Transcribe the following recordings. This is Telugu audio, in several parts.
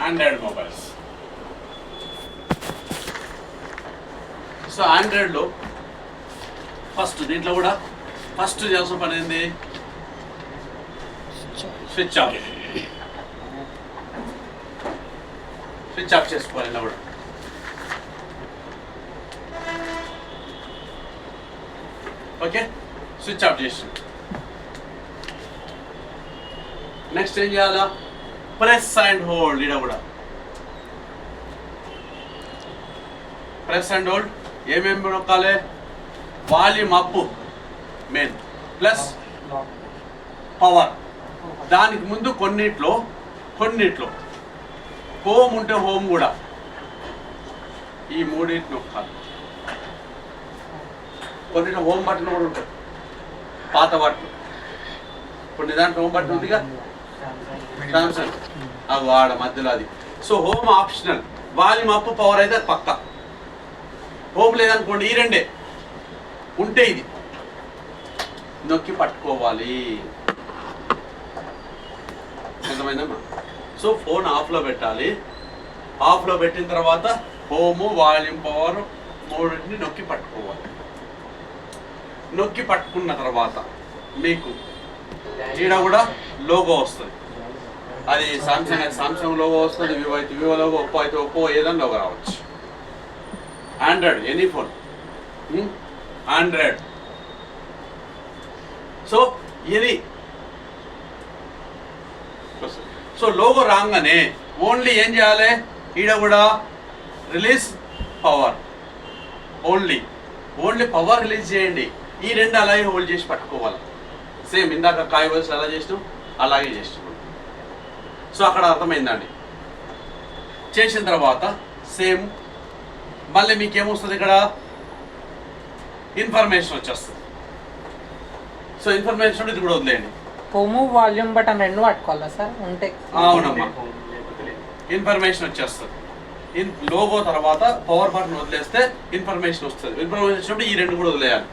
Android mobiles. సో ఆండ్రాయిడ్లో ఫస్ట్ దీంట్లో కూడా ఫస్ట్ చేయాల్సిన పని ఏంది? Switch off. స్విచ్ ఆఫ్ చేసుకోవాలి ఇలా కూడా. ఓకే, స్విచ్ ఆఫ్ చేసి నెక్స్ట్ ఏం చేయాలా? Press and hold. ఇక్కడ కూడా ప్రెస్ అండ్ హోల్డ్. ఏమేమి నొక్కాలి? Volume up main plus power. దానికి ముందు కొన్నిట్లో హోమ్ ఉంటే హోమ్ కూడా ఈ మూడింటి నొక్కాలి. కొన్నిట్లో హోమ్ బటన్ కూడా ఉంటుంది, పాత బటన్. కొన్ని దాంట్లో హోమ్ బటన్ ఉందిగా సామ్సంగ్, అవి ఆడ మధ్యలో అది. So home optional, volume up power అయితే పక్క. హోమ్ లేదనుకోండి, ఈ రెండే ఉంటే ఇది నొక్కి పట్టుకోవాలి. అర్థమైందమ్మా? సో ఫోన్ ఆఫ్లో పెట్టాలి. ఆఫ్లో పెట్టిన తర్వాత హోము వాల్యూమ్ పవర్ మూడింటిని నొక్కి పట్టుకోవాలి. నొక్కి పట్టుకున్న తర్వాత మీకు ఈడ కూడా లోగో వస్తుంది. అది సామ్సంగ్ అయితే సామ్సంగ్ లోగో వస్తుంది, వివో అయితే వివో లోగో, ఒప్పో అయితే ఒప్పో, ఏదైనా లోగో రావచ్చు. Android any phone Android. So ఇది సో లోగో రాగానే ఓన్లీ ఏం చేయాలి? ఈడ కూడా release power, only power release చేయండి. ఈ రెండు అలాగే హోల్డ్ చేసి పట్టుకోవాలి. సేమ్ ఇందాక కాయ వయసు ఎలా చేసినాం అలాగే చేసినాం. సో అక్కడ అర్థమైందండి. చేసిన తర్వాత సేమ్ మళ్ళీ మీకేమొస్తుంది? ఇక్కడ ఇన్ఫర్మేషన్ వచ్చేస్తుంది. సో ఇన్ఫర్మేషన్ ఇది కూడా వదిలేయండి. హోమ్ వాల్యూమ్ బటన్ రెండు పట్టుకోవాలా సార్? ఉంటే అవునమ్మా, ఇన్ఫర్మేషన్ వచ్చేస్తుంది. లోగో తర్వాత పవర్ బటన్ వదిలేస్తే ఇన్ఫర్మేషన్ వస్తుంది. ఇన్ఫర్మేషన్ వచ్చినప్పుడు ఈ రెండు కూడా वదిలేయాలి.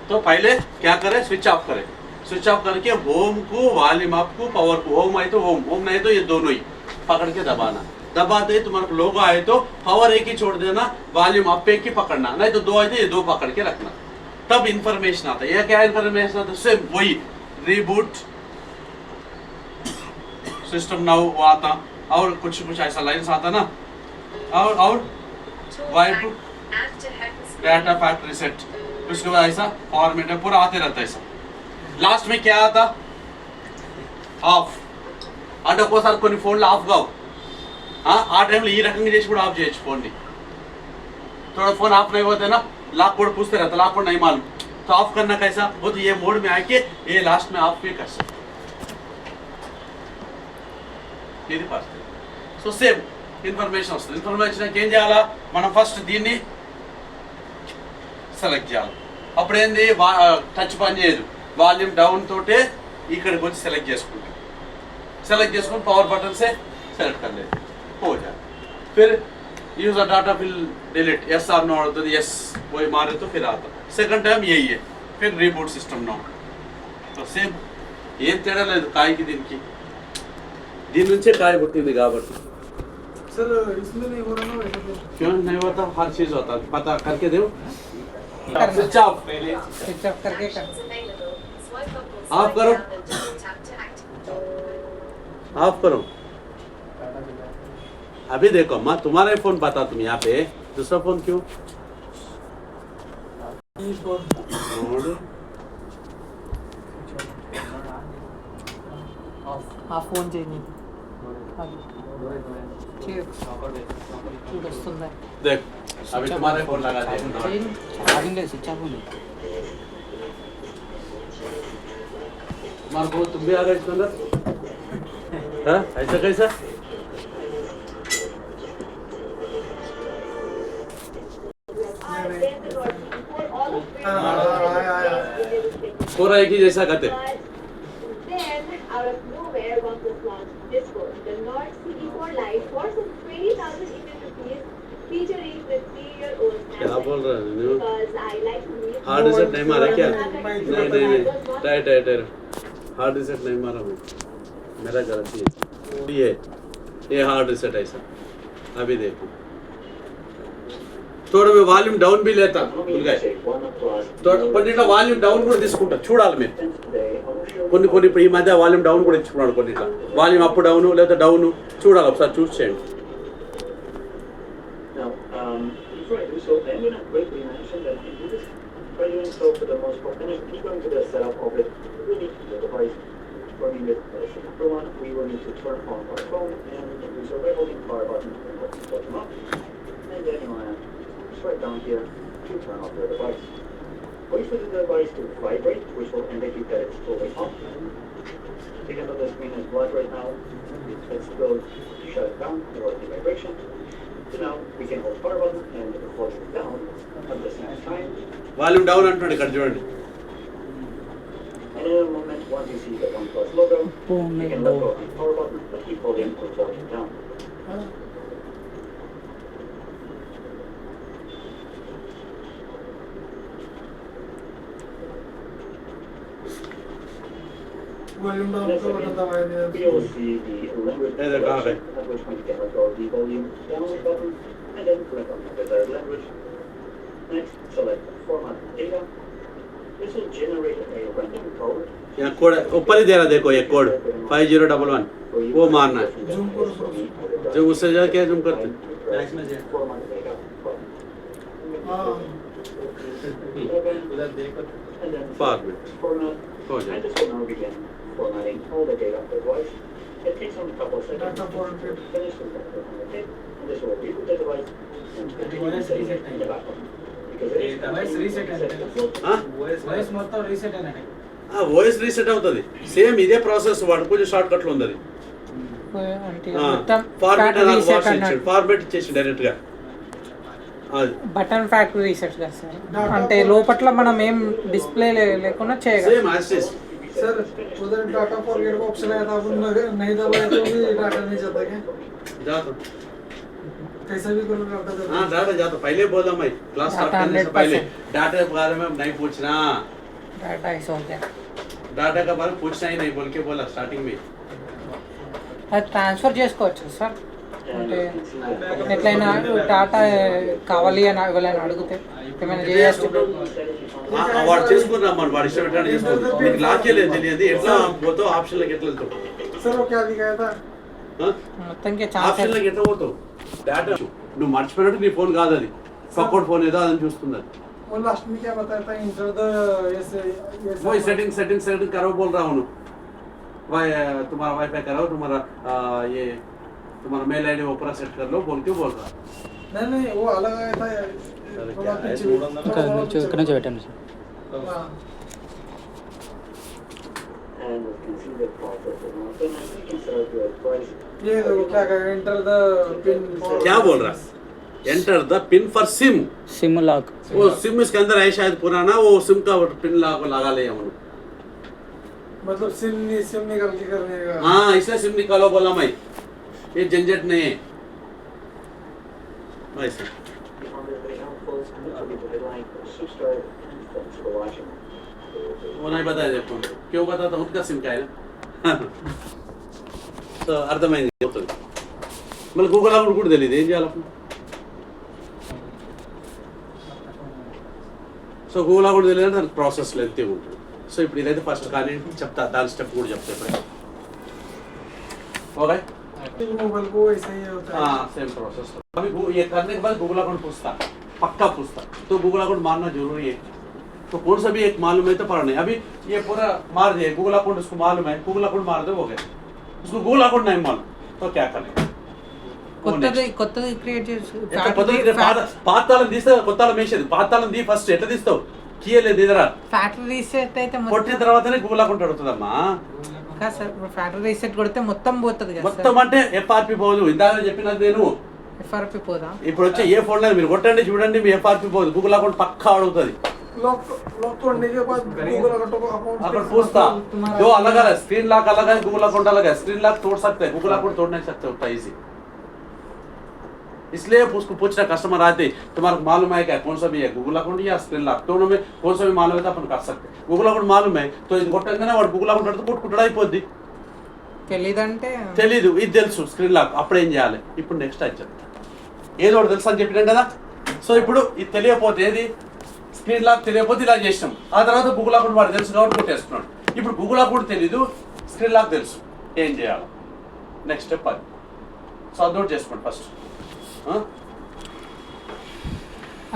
तो पहले क्या करें, स्विच ऑफ करें. स्विच ऑफ करके होम को, वॉल्यूम अप को, पावर को. होम आए तो होम, होम नहीं तो ये दोनों ही पकड़ के दबाना. दबाते ही तुम्हारा लोगो आए तो पावर एक ही छोड़ देना, वॉल्यूम अप एक ही पकड़ना, नहीं तो दो आए तो ये दो पकड़ के रखना. तब इन्फॉर्मेशन आता है. यह क्या इन्फॉर्मेशन आता है? सेम वही रीबूट सिस्टम नाउ आता, और कुछ ऐसा लाइन्स आता ना, और वाइप डाटा फैक्ट रिसेट, उसके बाद ऐसा फॉर्मेट है पूरा आते रहता है. ऐसा लास्ट में क्या आता? ఆఫ్ అంటే ఒక్కోసారి కొన్ని ఫోన్లు ఆఫ్ కావు. ఆ టైంలో ఈ రకంగా చేసి కూడా ఆఫ్ చేయొచ్చు ఫోన్ని. थोड़ा फोन ऑफ नहीं होता है ना, लॉक कोड पूछते रहता, लॉक कोड नहीं मालूम, तो ऑफ करना कैसा वो? तो ये मोड में आके ये लास्ट में ऑफ भी कर सकते. ఇది పరిస్థితి. సో సేమ్ ఇన్ఫర్మేషన్ వస్తుంది. ఇన్ఫర్మేషన్ ఏం చేయాలా? మనం ఫస్ట్ దీన్ని సెలెక్ట్ చేయాలి. అప్పుడేంది టచ్ పని చేయదు. వాల్యూమ్ డౌన్ తోటే ఇక్కడికి వచ్చి సెలెక్ట్ చేసుకుంటాం. सेलेक्ट చేసుకొని పవర్ बटन से सेलेक्ट कर लेते, हो जाए. फिर user data fill delete, yes और नो होता है, यस वही मारे तो फिर आता. सेकंड टाइम यही है. फिर रीबूट सिस्टम नो. तो सेम ఏం తేడా లేదు కాయకి దీనికి. దీని నుంచే కాయ పుట్టింది కాబట్టి. सर इसमें नहीं हो रहा ना वैसे? क्यों नहीं होता? हर चीज होता है, पता करके दो. स्विच ऑफ, स्विच ऑफ करके कर. ऑफ करो, ऑफ करो. अभी देखो माँ, तुम्हारा फोन बता, तुम यहाँ पे दूसरा फोन क्यों? ఆ ఫోన్ చేయని వస్తుందా? देख अभी तुम्हारे फोन लगा दे. స్విచ్ ఆఫ్ ఉంది. तुम्हारा फोन तुम भी आ गए इसके अंदर? हाँ ऐसा कैसा? पूरा एक ही जैसा करते. Out of nowhere, OnePlus launched Discord, the Nord CD4 Lite for some 20,000 Indian rupees, featuring the 3-year-old क्या बोल रहे हो? because I like to meet hard reset नहीं मारा क्या? नहीं, नहीं टाइट हार्ड रिसेट नहीं मारा मैं, मेरा गलती है. ये ये हार्ड रिसेट ऐसा अभी देखो थोड़ा मैं वॉल्यूम डाउन भी लेता भूल गए కొన్నిట్లో వాల్యూమ్ డౌన్ కూడా తీసుకుంటా చూడాలి మీరు కొన్ని ఇప్పుడు ఈ మధ్య వాల్యూమ్ డౌన్ కూడా ఇచ్చుకున్నాడు కొన్నిట్లో వాల్యూమ్ అప్ డౌన్ లేదా డౌన్ చూడాలి ఒకసారి చూసి చేయండి before I do so, I'm going to quickly mention that in this doing so for the most part, and if you go into the setup of it, we need the device running with number one, we will need to turn on our phone, and we can do so by holding the power button and holding the button up, and then you want to swipe down here to turn off your device. Wait for the device to vibrate, which will indicate that it's fully off. Even though the screen is black right now, it's still shut down or the vibration. So now we can hold power button and hold it down at the same time. Volume down అంటున్నాడు ఇక్కడ చూడండి And in a moment, once you see the OnePlus logo, you can let go of the power button, but keep holding or holding down. Volume down Next, का बटन दबाया दिया we will see the language Hey there, selection, at which point you can let go of the volume down button, and then click on the desired language. Next, select format data. This will generate a random code. यहाँ कोड ऊपर ही दे रहा देखो ये कोड 5011 वो मारना है जूम करो जो उससे जा क्या जूम करते हैं Format data button. हाँ And then Format. format. हो जाए And this will now begin formatting all the data of the device. It takes only a couple of seconds Data format. to finish the formatting, and this will reboot the device and continue to save it in the background. Because it is device reset set to float. Voice మొత్తం రీసెట్ అయినట్టు వాయిస్ రీసెట్ అవుతుంది సేమ్ ఇదే ప్రాసెస్ వాడు కొంచెం షార్ట్ కట్లు ఉంది అది అంటే మొత్తం ఫార్మేట్ factory reset అన్నట్టు. ఫార్మేట్ ఇచ్చేసి డైరెక్ట్ గా అది బటన్ ఫ్యాక్టరీ రీసెట్ కదా సార్ అంటే లోపల మనం ఏం డిస్ప్లే లేకుండా చేయగలం సేమ్ యాక్సెస్ सर उधर डाटा फॉरगेट का ऑप्शन आया था अपन नहीं दबाया तो भी डाटा नहीं जाता क्या जाता कैसा भी करो डाटा जाता हाँ डाटा जाता पहले बोला मैं क्लास स्टार्ट Data करने से पहले 100%. डाटा के बारे में नहीं पूछना डाटा ऐसा हो गया डाटा का बारे में पूछना ही नहीं बोल के बोला स्टार्टिंग में అది ట్రాన్స్ఫర్ చేసుకోవచ్చు సార్ And అంటే you can see that. ఎట్లయినా డాటా కావాలి అని ఎవరైనా అడిగితే ఏమైనా చేయొచ్చు వాడు చేసుకుని రమ్మని వాడు ఇష్టం పెట్టాడు చేసుకుని నీకు లాకే లేదు తెలియదు ఎట్లా పోతావు ఆప్షన్లోకి ఎట్లా వెళ్తావు सर वो क्या दिखाया था మొత్తంకి ఛాన్స్ ఆప్షన్లోకి ఎట్లా పోతావు డేటా నువ్వు మర్చిపోయినట్టు నీ ఫోన్ కాదు అది పక్కోటి ఫోన్ ఏదో అదని చూస్తుంది అది वो लास्ट में क्या बताया था इंटर द ऐसे वही सेटिंग करो बोल रहा हूँ तुम्हारा वाईफाई कराओ तुम्हारा ये तुम्हारा मेल आईडी ऊपर सेट कर लो बोल के बोल रहा नहीं नहीं वो अलग आया था थोड़ा पीछे ఇక్కడ నుంచి పెట్టండి సార్ हाँ And you can see the process is now finished. You can start your device. ये देखो क्या कहेगा इंटर द पिन क्या बोल रहा enter the pin for SIM SIM lock वो सिम इसके अंदर है शायद पुराना वो सिम का पिन लगा ले हम मतलब सिम निकाल के करने का हाँ इसलिए सिम निकालो बोला मैं ये झंझट नहीं है ऐसे If you found this very helpful, don't forget to hit like, subscribe, and thanks for watching. वो नहीं बताया देखो क्यों बताता उनका सिम का है ना तो అర్థమైంది మళ్ళీ గూగుల్ అకౌంట్ కూడా తెలియదు ఏం చేయాలి అప్పుడు సో గూగుల్ అకౌంట్ తెలియదు దానికి ప్రాసెస్ లెంత్ ఉంటుంది సో ఇప్పుడు ఇదైతే ఫస్ట్ కానీ చెప్తా దాని స్టెప్ కూడా చెప్తా ఇప్పుడు ఓకే मोबाइल को ऐसा ही होता है हाँ सेम प्रोसेस अभी ये करने के बाद गूगल अकाउंट पूछता पक्का पूछता तो गूगल अकाउंट मारना जरूरी है तो कौन सा भी एक मालूम है तो पढ़ना है अभी ये पूरा मार दिया गूगल अकाउंट उसको मालूम है गूगल अकाउंट मार दे हो गया उसको गूगल अकाउंट नहीं मालूम तो क्या करेगा కొత్తది క్రియేట్ చేసి పాతాళం తీస్తే కొత్త మేసేది పాతాళం తీ ఫస్ట్ ఎట్లా తీస్తావు కీయలేదు ఇదరా ఫ్యాక్టరీ రీసెట్ అయితే కొట్టిన తర్వాతనే గూగుల్ అకౌంట్ అడుగుతుందమ్మా కాదు సార్ ఫ్యాక్టరీ రీసెట్ కొడితే మొత్తం పోతుంది కదా మొత్తం అంటే ఎఫ్ఆర్పి పోదు ఇందాక చెప్పినది నేను ఎఫ్ఆర్పి పోదా ఇప్పుడు వచ్చే ఏ ఫోన్ లేదు మీరు కొట్టండి చూడండి మీ ఎఫ్ఆర్పి పోదు గూగుల్ అకౌంట్ పక్కా అడుగుతుంది लॉक लॉक तोड़ने के बाद गूगल अकाउंट अगर पूछता जो अलग है स्क्रीन लॉक अलग है गूगल अकाउंट अलग है स्क्रीन लॉक तोड़ सकते हैं गूगल अकाउंट तोड़ नहीं सकते उतना इजी इसलिए उसको पूछना कस्टमर आते तुम्हारा मालूम है क्या कौन सा भी है गूगल अकाउंट या स्क्रीन लॉक दोनों में कौन सा भी मालूम है तो अपन कर सकते गूगल अकाउंट मालूम है तो కొట్టంగానే వాడు गूगल अकाउंट అడిగితే కొట్టుకుంటాడు అయిపోద్ది తెలీదంటే తెలీదు, ఇది తెలుసు స్క్రీన్ లాక్, అప్పుడు ఏం చేయాలి? ఇప్పుడు నెక్స్ట్ అది చెప్తా. ఏదో ఒకటి తెలుసు అని చెప్పినాం కదా. సో ఇప్పుడు ఇది తెలియకపోతే ఏది స్క్రీన్ లాక్ తెలియకపోతే ఇలా చేసినాం. ఆ తర్వాత గూగుల్ అకౌంట్ వాడు తెలుసు కాబట్టి కొట్టేసుకున్నాడు. ఇప్పుడు గూగుల్ అకౌంట్ తెలీదు, స్క్రీన్ లాక్ తెలుసు, ఏం చేయాలి? నెక్స్ట్ స్టెప్ అది. సో అది నోట్ చేసుకోండి ఫస్ట్.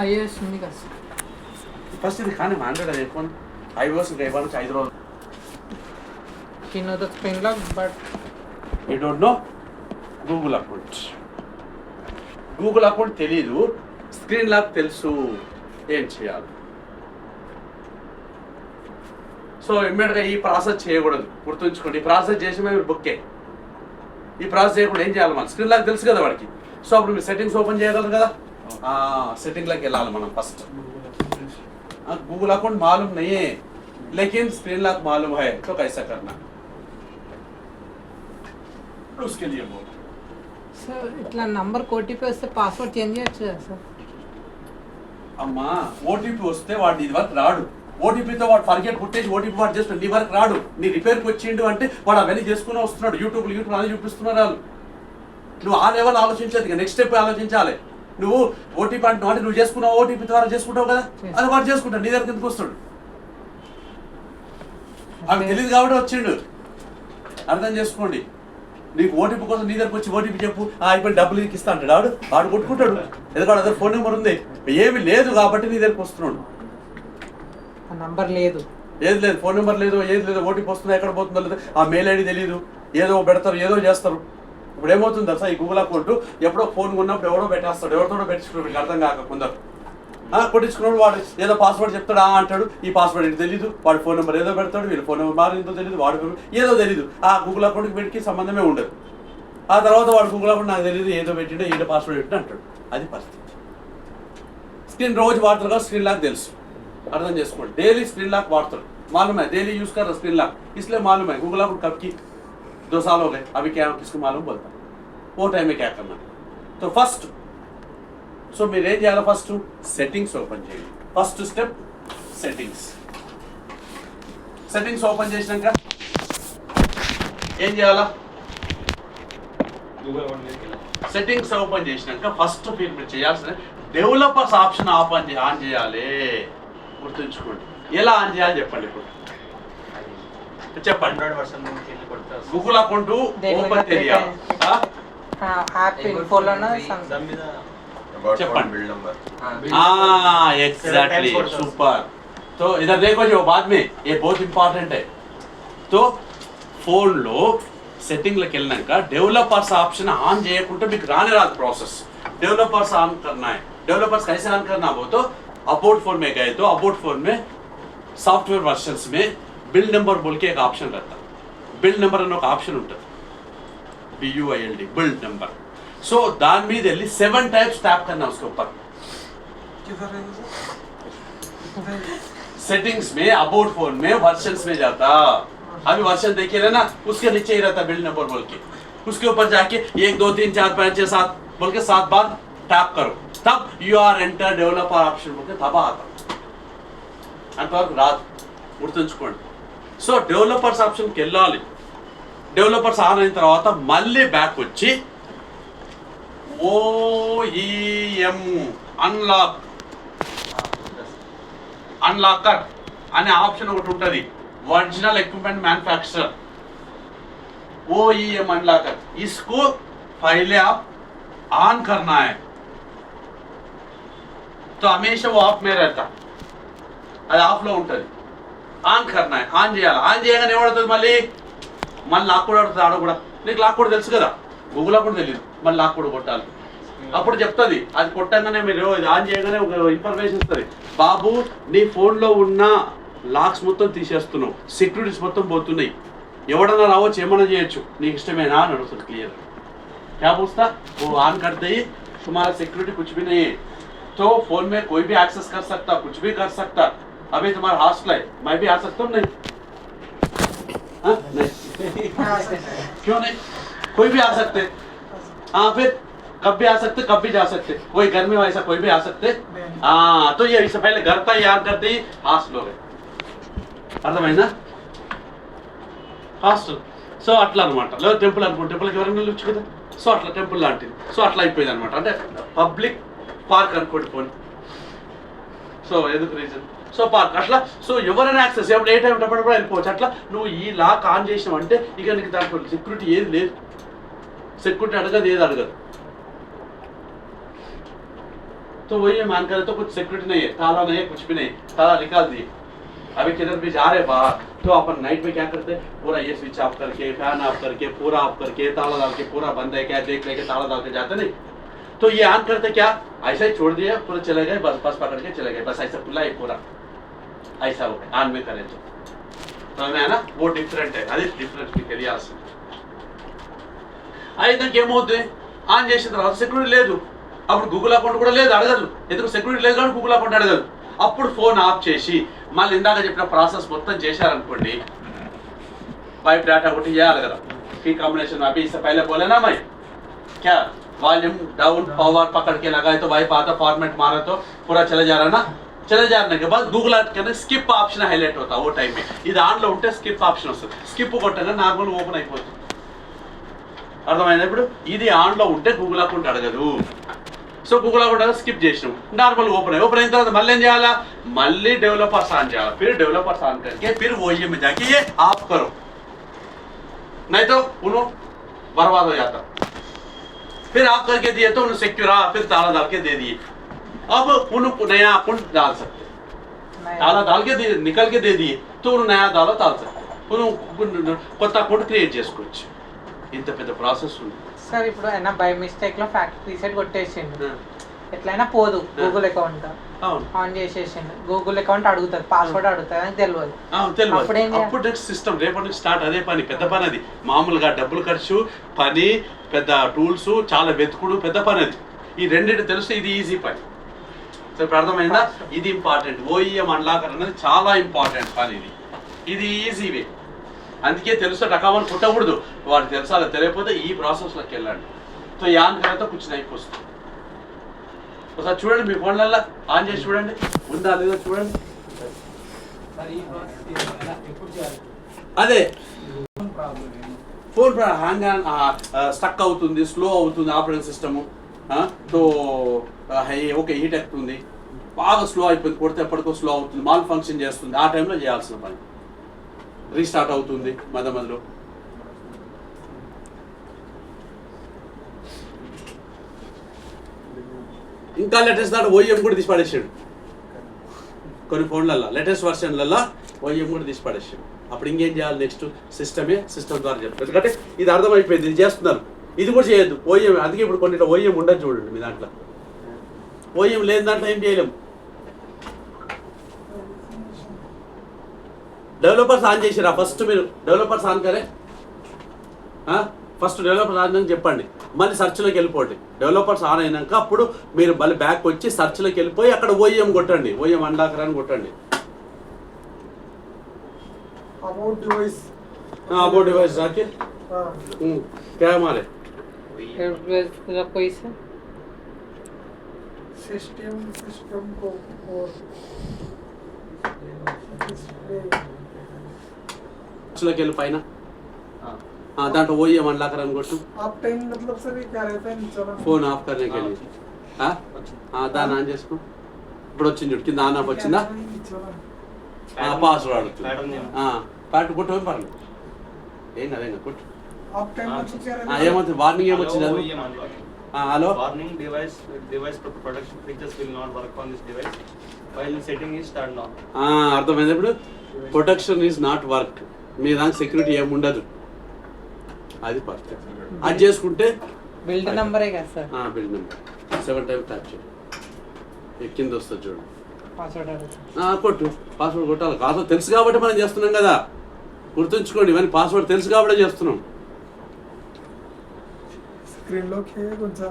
ఐఏఎస్ ఉంది కదా సార్. ఫస్ట్ ఇది కానీ ఆండ్రాయిడ్ ఐఫోన్ iOS ఇంకా ఇవ్వాలి 5 రోజులు. You know the screen lock, but you don't know Google account. Google account తెలీదు, స్క్రీన్ లాక్ తెలుసు, ఏం చేయాలి? సో ఇమ్మీడియట్గా ఈ ప్రాసెస్ చేయకూడదు, గుర్తుంచుకోండి. ఈ ప్రాసెస్ చేసి మీరు బుక్కే. ఈ ప్రాసెస్ చేయకుండా ఏం చేయాలి? మనం స్క్రీన్ లాక్ తెలుసు కదా వాడికి. సో అప్పుడు మీరు సెట్టింగ్స్ ఓపెన్ చేయగలరు కదా. సెట్టింగ్లోకి వెళ్ళాలి మనం ఫస్ట్. गूगल अकाउंट मालूम नहीं है लेकिन स्क्रीन लॉक मालूम है, तो कैसा करना उसके लिए बोल. సార్ ఇట్లా నంబర్ ఓటీపీ వస్తే పాస్వర్డ్ చేంజ్ చేయొచ్చు కదా సార్? అమ్మా ఓటీపీ వస్తే వాడు నీ వరకు రాడు. ఓటీపీతో వాడు ఫర్గెట్ కొట్టేసి ఓటీపీ వాడు చేస్తున్నాడు, నీ వరకు రాడు. నీ రిపేర్కి వచ్చిండు అంటే వాడు అవన్నీ చేసుకుని వస్తున్నాడు. యూట్యూబ్ అన్నీ చూపిస్తున్నారు వాళ్ళు. నువ్వు ఆ లెవెల్ ఆలోచించదు, ఇక నెక్స్ట్ స్టెప్ ఆలోచించాలి. నువ్వు ఓటీపీ అంటున్నావు అంటే నువ్వు చేసుకున్నావు, ఓటీపీ ద్వారా చేసుకుంటావు కదా, అది వాడు చేసుకుంటాడు, నీ దగ్గర ఎందుకు వస్తాడు? అది తెలియదు కాబట్టి వచ్చిండు. అర్థం చేసుకోండి. నీకు ఓటీపీ కోసం నీ దగ్గరకు వచ్చి ఓటీపీ చెప్పు, అయిపోయి డబ్బులు నీకు ఇస్తా అంటాడు. వాడు కొట్టుకుంటాడు, ఎందుకంటే అదే ఫోన్ నెంబర్ ఉంది. ఏమి లేదు కాబట్టి నీ దగ్గరకు వస్తున్నాడు. ఆ నంబర్ లేదు, ఏది లేదు, ఫోన్ నెంబర్ లేదు, ఏది లేదు, ఓటీపీ వస్తుందో ఎక్కడ పోతుందో లేదు, ఆ మెయిల్ ఐడి తెలియదు, ఏదో పెడతారు, ఏదో చేస్తారు. ఇప్పుడు ఏమవుతుంది తెలుసా, ఈ గూగుల్ అకౌంట్ ఎప్పుడో ఫోన్ ఉన్నప్పుడు ఎవడో పెట్టేస్తాడు, ఎవరితోడో పెట్టించుకున్నాడు, మీకు అర్థం కాక కొందరు కొట్టించుకున్నాడు. వాడు ఏదో పాస్వర్డ్ చెప్తాడు అంటాడు, ఈ పాస్వర్డ్ ఏంటి తెలియదు, వాడి ఫోన్ నెంబర్ ఏదో పెడతాడు, వీళ్ళ ఫోన్ నెంబర్ మారిందో తెలియదు, వాడి ఏదో తెలియదు. ఆ గూగుల్ అకౌంట్కి వీడికి సంబంధమే ఉండదు. ఆ తర్వాత వాడు గూగుల్ అకౌంట్ నాకు తెలియదు, ఏదో పెట్టిండో ఏదో పాస్వర్డ్ పెట్టిన అంటాడు. అది పరిస్థితి. స్క్రీన్ రోజు వాడతారు కదా, స్క్రీన్ లాక్ తెలుసు, అర్థం చేసుకోండి. डेली स्क्रीन लॉक वाटर मालूम है, डेली यूज कर रहा स्क्रीन लॉक, इसलिए मालूम है. गूगल अकाउंट कब की 2 साल हो गए, अभी क्या किसको मालूम बोलता, वो टाइम में क्या करना. तो फर्स्ट सो మీరు ఏం చేయాలి? ఫస్ట్ సెట్టింగ్స్ ఓపెన్ చేయండి. First step settings. Settings open చేసినాక ఏం చేయాలా? సెట్టింగ్స్ ఓపెన్ చేసినాక ఫస్ట్ మీరు చేయాల్సిన డెవలపర్స్ ఆప్షన్ ఆన్ చేయాలి. గుర్తుంచుకోండి. ఎలా ఆన్ చేయాలి చెప్పండి. ఇప్పుడు చెప్పండి. గూగుల్ అకౌంట్ ఓపెన్ తెలియాలి. యాప్ ఇన్ఫోలోనా చెప్పండి. Exactly super. तो इधर देखो जो बाद में ये बहुत इंपॉर्टेंट है. तो फोन लो సెట్టింగ్ లోకి వెళ్ళాక డెవలపర్స్ ఆప్షన్ ఆన్ చేయకుంటే మీకు రానే రాదు ప్రాసెస్. डेवलपर्स ऑन करना है. डेवलपर्स कैसे ऑन करना वो तो अबाउट फोन में गए तो अबाउट फोन में सॉफ्टवेयर वर्जन्स में बिल्ड नंबर बोल के एक ऑप्शन रहता है. बिल्ड नंबर अने ఒక ఆప్షన్ ఉంటుంది, BUILD बिल्ड नंबर. सो दान మీద వెళ్ళి 7 टाइप्स टैप करना उसके ऊपर. सेटिंग्स में अबाउट फोन में वर्जन्स में जाता. अभी वर्जन देखिए ना, उसके नीचे ही रहता बिल्ड नंबर बोल के. उसके ऊपर जाके 1 2 3 4 5 6 7 बोल के 7 बार टैप करो, तब you are enter developer option बोल के तब आता अंतवరకు రాదు, గుర్తుంచుకోండి. సో డెవలపర్స్ ఆప్షన్కి వెళ్ళాలి. డెవలపర్స్ ఆన్ అయిన తర్వాత మళ్ళీ బ్యాక్ వచ్చి OEM అన్లాక్ अनलॉकर अने ऑप्शन ఒకటి ఉంటది, original equipment manufacturer OEM unlocker. इसको पहले आप ऑन करना है तो हमेशा वो ऑफ में रहता, అది ఆఫ్ లో ఉంటది. ఆన్ करना है, ఆన్ చేయాలి. ఆన్ చేయగానే ఏమవుతుంది, మళ్ళీ లాక్ కూడా అడుగుతుంది. ఆడ కూడా నీకు లాక్ కూడా తెలుసు కదా, గూగుల్ అకౌంట్ తెలియదు, మళ్ళీ లాక్ కూడా కొట్టాలి. అప్పుడు చెప్తుంది, అది కొట్టంగానే మీరు ఆన్ చేయగానే ఒక ఇన్ఫర్మేషన్ ఇస్తుంది, బాబు నీ ఫోన్లో ఉన్న లాక్స్ మొత్తం తీసేస్తున్నావు, సెక్యూరిటీస్ మొత్తం పోతున్నాయి, ఎవడన్నా రావచ్చు, ఏమన్నా చేయొచ్చు, నీకు ఇష్టమేనా అని అడుగుతుంది క్లియర్. क्या पूछता, वो ऑन करते ही तुम्हारा सिक्योरिटी कुछ भी नहीं है, तो फोन में कोई भी एक्सेस कर सकता, कुछ भी कर सकता. अभी तुम्हारा हॉस्टल है, मैं भी आ सकता हूँ? नहीं, नहीं. क्यों नहीं? कोई भी आ सकते. हाँ, फिर कब भी आ सकते, कब भी जा सकते. कोई घर में ऐसा कोई भी आ सकते. हाँ, तो ये इससे पहले घर था, याद करते ही हॉस्टल हो गए. अर्थమైందా? हॉस्टल సో అట్లా అనమాట. లేదా టెంపుల్ అనుకోండి, టెంపుల్కి ఎవరైనా వెళ్ళొచ్చు కదా. సో అట్లా టెంపుల్ లాంటిది. సో అట్లా అయిపోయింది అనమాట. అంటే పబ్లిక్ పార్క్ అనుకోండి పోనీ. సో ఎందుకు రీజన్ సో పార్క్ అట్లా. సో ఎవరైనా యాక్సెస్ ఎప్పుడు ఏ టైం ఉన్నప్పుడు కూడా వెళ్ళిపోవచ్చు. అట్లా నువ్వు ఈ లాక్ ఆన్ చేసినావంటే ఇక నీకు దాంట్లో సెక్యూరిటీ ఏది లేదు. సెక్యూరిటీ అడగదు, ఏది అడగదు. तो वही है, मान कर तो कुछ सिक्योरिटी नहीं है, ताला नहीं है, कुछ भी नहीं, ताला निकाल दिए. अभी किधर भी जा रहे बाहर तो अपन नाइट में क्या करते हैं, पूरा ये स्विच ऑफ करके, फैन ऑफ करके, पूरा ऑफ करके, ताला डाल के, पूरा बंद है क्या देख लेके ताला डाल के जाते नहीं. तो ये ऑन करते क्या, ऐसा ही छोड़ दिया, पूरा चले गए, बस बस पकड़ के चले गए, बस ऐसा खुला है पूरा, ऐसा हो गया. ऑन में करें तो है ना, वो डिफरेंट है. అది డిఫరెన్స్ మీకు తెలియాల్సింది. అయితే ఏమవుతుంది, ఆన్ చేసిన తర్వాత సెక్యూరిటీ లేదు, అప్పుడు గూగుల్ అకౌంట్ కూడా లేదు, అడగదు. ఎందుకు సెక్యూరిటీ లేదు కాబట్టి గూగుల్ అకౌంట్ అడగదు. అప్పుడు ఫోన్ ఆఫ్ చేసి మళ్ళీ ఇందాక చెప్పిన ప్రాసెస్ మొత్తం చేశారనుకోండి, वाइप डाटा को याद करो की कॉम्बिनेशन अभी इससे पहले बोले ना मैं क्या, वॉल्यूम डाउन पावर पकड़ के लगाए तो वाइप आता, फॉर्मेट मारा तो पूरा चले जा रहा ना. चले जाने के बाद गूगल के स्किप ऑप्शन हाईलाइट होता वो टाइम में. ఇది ఆన్ లో ఉంటే స్కిప్ ఆప్షన్ వస్తుంది. స్కిప్ కొట్టగా నార్మల్ ఓపెన్ అయిపోతుంది. అర్థమైందా? ఇప్పుడు ఇది ఆన్ లో ఉంటే గూగుల్ అకౌంట్ అడగదు. సో గూగుల్ అకౌంట్ స్కిప్ చేసినాం, నార్మల్ ఓపెన్ అయిన తర్వాత మళ్ళీ ఏం చేయాలా, మళ్ళీ డెవలपर्स ఆన్ చేయాలి. फिर डेवलपर्स ऑन करके फिर OEM में जाके ये ऑफ करो, नहीं तो उन्हों बर्बाद हो जाता. फिर ऑफ करके दिए तो उन्हें सिक्योर, फिर ताला डाल के दे दिए. अब उन्होंने नया अकाउंट डाल सकते, ताला डाल के निकल के दे दिए तो उन्होंने नया ताला डाल सकते, उन्होंने కొత్త అకౌంట్ క్రియేట్ చేసుకోవచ్చు. ఇంత పెద్ద ప్రాసెస్ ఉంది సార్. ఇప్పుడు అయినా బై మిస్టేక్ లో ఫ్యాక్టరీ రీసెట్ కొట్టేసిండు, ఎట్లయినా పోదు గూగుల్ అకౌంట్ ఆన్ చేసేసిండు. గూగుల్ అకౌంట్ అడుగుతుంది, పాస్వర్డ్ అడుగుతుంది అని తెలియదు. అప్పుడు నెక్స్ట్ సిస్టమ్ రేపటి నుంచి స్టార్ట్. అదే పని, పెద్ద పని అది. మామూలుగా డబ్బులు ఖర్చు, పని, పెద్ద టూల్స్, చాలా వెతుకుడు, పెద్ద పని అది. ఈ రెండింటి తెలిస్తే ఇది ఈజీ పని. సో ఇప్పుడు అర్థమైందా? ఇది ఇంపార్టెంట్. OEM అన్లాకర్ అనేది చాలా ఇంపార్టెంట్ పని. ఇది ఈజీ వే. అందుకే తెలుసు రకమని కుట్టకూడదు, వాడికి తెలుసా, అలా తెలియకపోతే ఈ ప్రాసెస్లోకి వెళ్ళండి. సో ఈ ఆన్ కరెక్ట్ కూర్చుని అయిపోతుంది. ఒకసారి చూడండి మీ ఫోన్లలో ఆన్ చేసి చూడండి, ఉందా లేదో చూడండి. అదే ఫోన్ హ్యాంగ్ స్టక్ అవుతుంది, స్లో అవుతుంది ఆపరేటింగ్ సిస్టము. తో ఓకే హీట్ ఎక్కుతుంది, బాగా స్లో అయిపోయింది, కొడితే ఎప్పటికో స్లో అవుతుంది, మాల్ ఫంక్షన్ చేస్తుంది. ఆ టైంలో చేయాల్సిన పని. రీస్టార్ట్ అవుతుంది మధ్య మధ్యలో. ఇంకా లేటెస్ట్ దాంట్లో OEM కూడా తీసి పడేసాడు. కొన్ని ఫోన్లల్లో లేటెస్ట్ వర్షన్లలో OEM కూడా తీసి పడేసాడు. అప్పుడు ఇంకేం చేయాలి, నెక్స్ట్ సిస్టమ్ ద్వారా చెప్తారు. ఎందుకంటే ఇది అర్థమైపోయింది, ఇది చేస్తున్నారు. ఇది కూడా చేయొద్దు OEM. అందుకే ఇప్పుడు కొన్ని OEM ఉండదు చూడండి మీ దాంట్లో. OEM లేని దాంట్లో ఏం చేయలేము. डेवलपर्स ఆన్ చేసిరా ఫస్ట్, మీరు డెవలపర్స్ ఆన్ కరే, ఫస్ట్ డెవలపర్స్ ఆన్ అని చెప్పండి. మళ్ళీ సర్చ్లోకి వెళ్ళిపోండి. డెవలపర్స్ ఆన్ అయినాక అప్పుడు మీరు మళ్ళీ బ్యాక్ వచ్చి సర్చ్లోకి వెళ్ళిపోయి అక్కడ OEM కొట్టండి, OEM అన్లాకర్ అని కొట్టండి. अबाउट डिवाइस जाके क्या हमारे कोई से सिस्टम को और సర్చ్లోకి వెళ్ళి పైన దాంట్లో OEM అన్లాకర్ అని కొట్టు. आप टाइम मतलब सर ये क्या रहता है चलो ఫోన్ ఆఫ్ करने के लिए దాన్ని ఆన్ చేసుకో. ఇప్పుడు వచ్చింది చూడు, కింద ఆన్ ఆఫ్ వచ్చిందా, పాస్వర్డ్ అడుగుతుంది. పాటు కొట్టు, ఏం పర్లేదు, ఏం కదా ఇంకా కొట్టు. आप टाइम मतलब क्या रहता है, ఏమవుతుంది, వార్నింగ్ ఏమొచ్చింది? Hello, warning device protection features will not work on this device while setting is turned on. అర్థమైంది. ఇప్పుడు ప్రొటెక్షన్ ఈజ్ నాట్ వర్క్, మీ దానికి సెక్యూరిటీ ఏమి ఉండదు. అది పర్ఫెక్ట్. అది చేసుకుంటే బిల్డ్ నెంబరే కదా sir, build number 7 times tap చేయండి, కింద వస్తుంది చూడండి. పాస్వర్డ్ అడుగుతుంది, కొట్టు. పాస్వర్డ్ కొట్టాలి. పాస్వర్డ్ తెలుసు కాబట్టి మనం చేస్తున్నాం కదా, గుర్తుంచుకోండి. ఇవన్నీ పాస్వర్డ్ తెలుసు కాబట్టి చేస్తున్నాం. స్క్రీన్ లో కొంచెం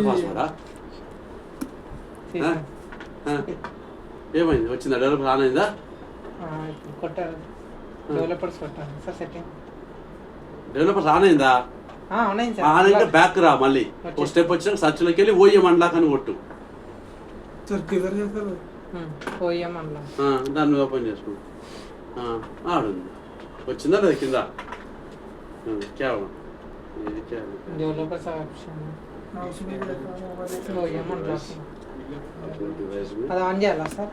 పాస్వర్డా ఏమైంది, వచ్చిందా, డెవలపర్ ఆన్ అయిందా? కొట్టారు, డెవలపర్స్ కొట్టాను సార్ సెట్టింగ్. డెవలపర్స్ ఆన్ అయిందా? అవునండి సార్. ఆన్ అయితే బ్యాక్ రా, మళ్ళీ ఒక స్టెప్ వచ్చినాక సర్చ్లోకి వెళ్ళి OEM అన్లాక్ అని కొట్టు. सर किधर है सर పోయాం అలా దాని మీద ఓపెన్ చేసుకో ఆడుంది వచ్చిందా లేదా కింద క్యాబ్ ఇది క్యాబ్ డెవలపర్స్ ఆప్షన్ పోయాం అలా डिवाइस में అది ఆన్ చేయాలా సార్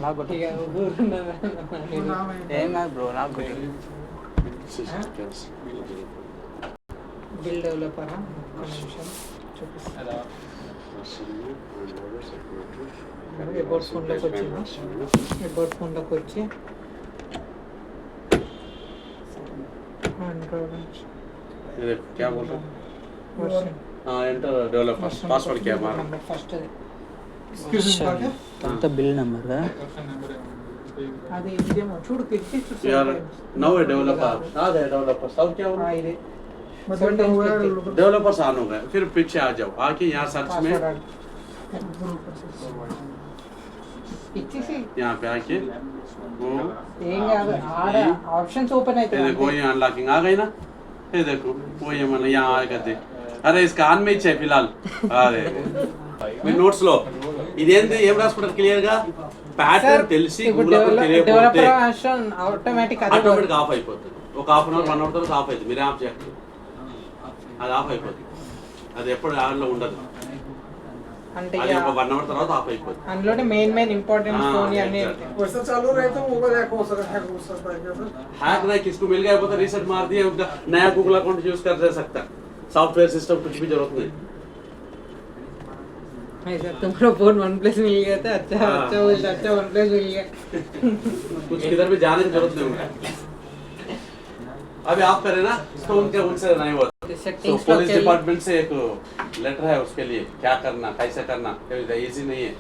నాకు ఇక ఏం కాదు బ్రో నాకు బిల్ డెవలపరా ఒక్క నిమిషం చూపిస్తాను అబౌట్ ఫోన్లోకి వచ్చిన అబౌట్ ఫోన్లోకి వచ్చి ये क्या बोल रहा వర్షన్ एंटर डेवलपर पासवर्ड क्या मार ఫస్ట్ అంత బిల్ నెంబర్ అది ఇదేమో చూడు పిచ్చి यार नाउ ए डेवलपर आ गए डेवलपर सब क्या हुआ ఇది मतलब हुआ है डेवलपर्स ऑन हो गए फिर पीछे आ जाओ आके यहाँ सर्च में ఇచ్చేసి यहाँ पे आके वो ఏం కాదు ఆడ ఆప్షన్స్ ఓపెన్ ये देखो అవుతాయి ये अनलॉकिंग आ गई ना ये देखो वो ये मतलब यहाँ आएगा थे अरे इसका आन में ही चाहिए फिलहाल अरे మీ నోట్స్ లో ఇదేంది ఏం రాసుకుంటారు క్లియర్ గా ప్యాటర్న్ తెలిసి ఇప్పుడు గూగుల్ తెలియకపోతే డెవలపర్ ఆప్షన్ ఆటోమేటిక్ అది ఆటోమేటిక్ ఆఫ్ అయిపోతుంది ఒక హాఫ్ అన్ అవర్ 1 అవర్ తర్వాత ఆఫ్ అవుతుంది మీరే ఆఫ్ చేయండి అది ఆఫ్ అయిపోతుంది అది ఎప్పుడు ఆన్ లో ఉండదు అంటే అది ఒక 1 అవర్ తర్వాత ఆఫ్ అయిపోతుంది అందులోనే మెయిన్ ఇంపార్టెంట్ ఫోన్ అన్ని वैसा चालू रहे तो मोबाइल हैक हो सकता है क्या सर हैक नहीं किसको मिल गया पता रीसेट मार दिया उनका नया गूगल अकाउंट यूज कर दे सकता सॉफ्टवेयर सिस्टम कुछ भी जरूरत नहीं सर तुम्हारा फोन OnePlus मिल गया था अच्छा OnePlus मिल गया कुछ किधर भी जाने की जरूरत नहीं होगा अभी आप करें ना तो उनसे नहीं होता तो सेटिंग्स पुलिस डिपार्टमेंट से एक लेटर है उसके लिए क्या करना कैसे करना इजी नहीं है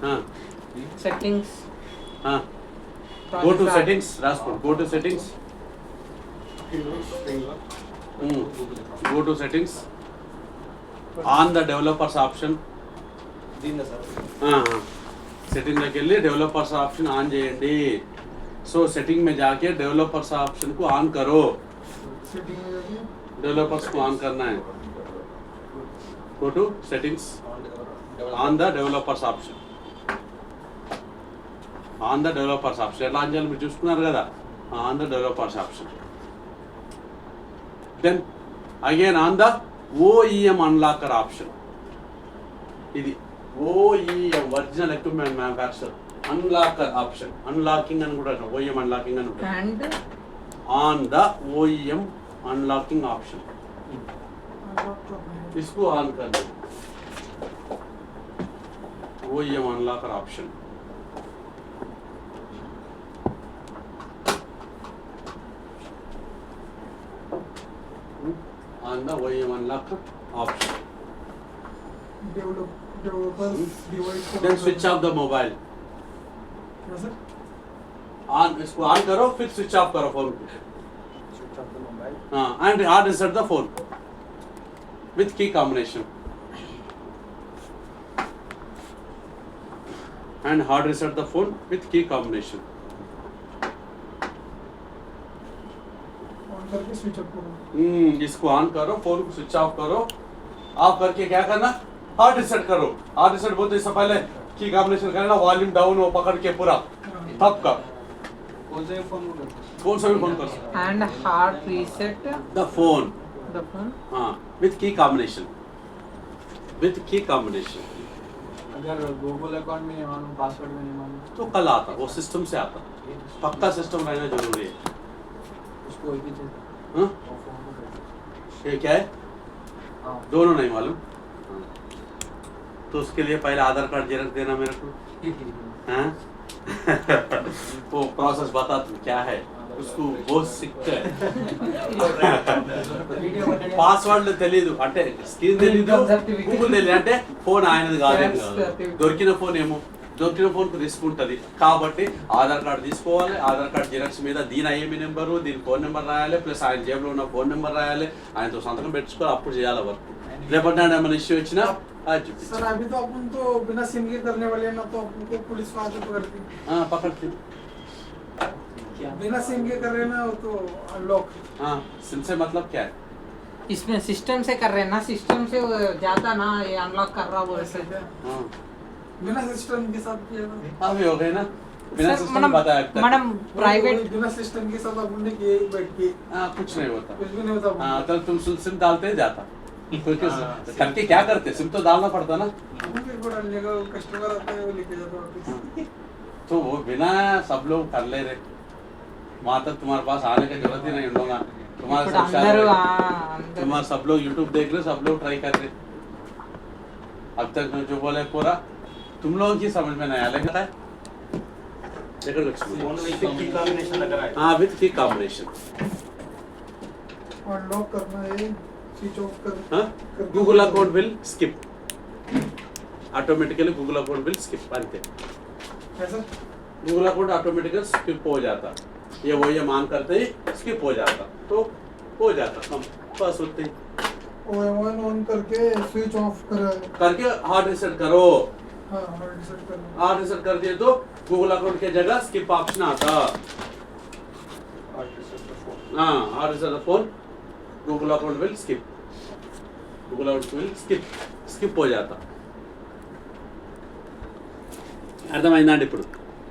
हाँ सेटिंग्स हाँ go to settings Rajpur go to settings go to settings on the developers option దీనిలో సార్ सेटिंग లోకి వెళ్ళి developers option ఆన్ చేయండి సో सेटिंग में जाके developers option को ऑन करो सेटिंग में जाके developers को ऑन करना है go to settings on the developers option on the developers option ఎలా ఆన్ చేయాలి మీరు చూసుకున్నారు కదా on the developers option then again on the OEM unlocker option ఇది OEM original equipment manufacture unlocker option unlocking అని కూడా OEM అన్లాకింగ్ అని ఉంటుంది and on the OEM unlocking option इसको ऑन कर दो OEM unlocker option on the OEM unlocker option developers device then switch off the mobile क्या सर on इसको ऑन करो फिर स्विच ऑफ करो फोन को switch off the mobile and hard reset the phone with key combination and hard reset the phone with key combination on करके स्विच ऑफ करो इसको ऑन करो फोन को स्विच ऑफ करो ऑफ करके क्या करना हार्ड रिसेट करो हार्ड रिसेट बोलते इससे पहले की कॉम्बिनेशन करना वॉल्यूम डाउन हो पकड़ के पूरा तब का कौन सा फोन को कौन सा भी फोन कर सकते and hard reset the phone the phone हाँ विथ की कॉम्बिनेशन अगर गूगल अकाउंट में नहीं मालूम पासवर्ड में नहीं मालूम तो कल आता वो सिस्टम से आता पक्का सिस्टम रहना जरूरी है उसको एक ही चीज हाँ? ये क्या है हाँ दोनों नहीं मालूम हाँ। तो उसके लिए पहले आधार कार्ड जेरक्स देना मेरे को हाँ? वो प्रोसेस बता तुम क्या है उसको बहुत सिक्का है పాస్వర్డ్ తెలియదు అంటే స్క్రీన్ తెలియదు గూగుల్ తెలియదు అంటే ఫోన్ ఆయనది కాదు దొరికిన ఫోన్ ఏమో దొరికిన ఫోన్కు రిస్క్ ఉంటుంది కాబట్టి ఆధార్ కార్డు తీసుకోవాలి ఆధార్ కార్డు జిరాక్స్ మీద దీని ఐఎంఈ నెంబరు దీని ఫోన్ నెంబర్ రాయాలి ప్లస్ ఆయన జేబులో ఉన్న ఫోన్ నెంబర్ రాయాలి ఆయనతో సంతకం పెట్టుకోవాలి అప్పుడు చేయాలి వర్క్ రేపటి నాడు ఏమైనా ఇష్యూ వచ్చినా అది చూపించాలి सर अभी तो अपन तो बिना सिम के करने वाले हैं ना तो अपन को पुलिस वहाँ से पकड़ती పక్కకి बिना सिम के कर रहे हैं ना वो तो अनलॉक हाँ सिम से मतलब क्या है इसमें सिस्टम से कर रहे हैं ना, सिस्टम से जाता ना ये अनलॉक कर रहा वो ऐसे। हाँ बिना सिस्टम के साथ किया था। अभी हो गए ना बिना सर सिस्टम बताया अब तक। మనం ప్రైవేట్ बिना सिस्टम के साथ अपन ने किए बैठ के हाँ कुछ नहीं होता। कुछ भी नहीं होता। हाँ तो तुम सिम डालते ही जाता करके क्या करते, सिम तो डालना पड़ता ना। फिर को डालने का कस्टमर आता है वो लेके जाता है वापस। तो वो बिना सब लोग कर ले रहे, वहाँ तक तुम्हारे पास आने की जरूरत ही नहीं होगा। तुम्हारे ఇప్పుడు सब అందరూ शायद- तुम्हारे सब लोग यूट्यूब देख रहे, सब लोग ट्राई कर रहे। अब तक मैं जो बोले पूरा तुम लोगों की समझ में नहीं आया, लेकिन है देखो Lakshmi Only with the key combination लगा है. हाँ विथ की कॉम्बिनेशन। अनलॉक करना है, स्विच ऑफ कर। हाँ Google account will skip automatically, Google account will skip अंते। ऐसा गूगल अकाउंट ऑटोमेटिकली स्किप हो जाता, ये मान करते ही स्किप हो जाता, तो हो जाता कम बस होते ही। OM1 ऑन करके स्विच ऑफ कर। करके हार्ड रिसेट करो, हाँ हार्ड रिसेट करना। हार्ड रिसेट कर दिए तो गूगल अकाउंट के जगह स्किप ऑप्शन आता। हाँ hard reset phone Google account will skip, Google account will skip हो जाता। అర్థమైందండి? ఇప్పుడు